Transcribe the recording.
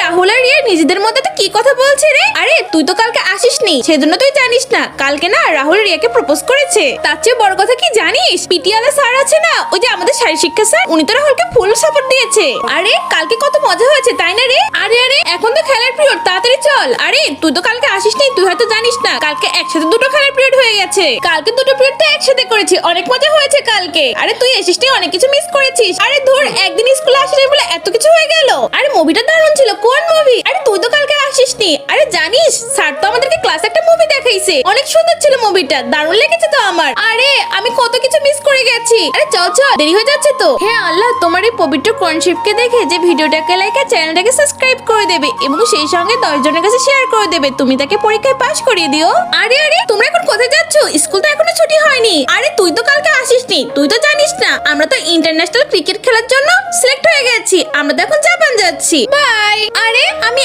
রাহুল আর রিয়া নিজেদের মধ্যে তো কি কথা বলছে রে? আরে তুই তো কালকে আসিসনি, সেজন্য তুই জানিস না। কালকে না রাহুল রিয়াকে প্রপোজ করেছে। তার চেয়ে বড় কথা কি জানিস, পিটিয়ালা স্যার আছে না, ওই যে আমাদের শারীরিক শিক্ষা স্যার, উনি তো রাহুলকে ফুল সাপোর্ট দিয়েছে। আরে কালকে কত মজা হয়েছে তাই না রে? আরে আরে এখন তো খেলার পিরিয়ড, তাড়াতাড়ি চল। আরে তুই তো কালকে আসিসনি, তুই হয়তো জানিস না কালকে একসাথে দুটো খেলার পিরিয়ড হয়ে গেছে। কালকে দুটো পিরিয়ড তো একসাথে করেছি, অনেক মজা হয়েছে কালকে। আরে তুই এসিসনি, অনেক কিছু মিস করেছিস। আরে ধর একদিন স্কুলে আসিনি বলে এত কিছু হয়ে গেল। আরে মুভিটা দারুণ ছিল। কোন মুভি? আরে তুই তো কালকে আসিসনি। আরে জানিস স্যার তো আমাদেরকে ক্লাসে একটা মুভি দেখাইছে, অনেক সুন্দর ছিল মুভিটা, দারুণ লেগেছে তো আমার। আরে আমি কত কিছু মিস করে গেছি। আরে চল চল, দেরি হয়ে যাচ্ছে তো। হ্যাঁ আল্লাহ, তোমার এই পবিত্র কনসেপ্টকে দেখে যে ভিডিওটাকে লাইক আর চ্যানেলটাকে সাবস্ক্রাইব করে দেবে এবং সেই সঙ্গে 10 জনের কাছে শেয়ার করে দেবে। তুমি তাকে পরীক্ষায় পাশ করিয়ে দিও। আরে আরে তোমরা এখন কোথায় যাচ্ছ? স্কুল তো এখনো ছুটি হয়নি। আরে তুই তো কালকে আসিসনি, তুই তো জানিস না আমরা তো ইন্টারন্যাশনাল ক্রিকেট খেলার জন্য সিলেক্ট হয়ে গেছি। আমরা তো এখন জাপান যাচ্ছি। বাই। আরে আমি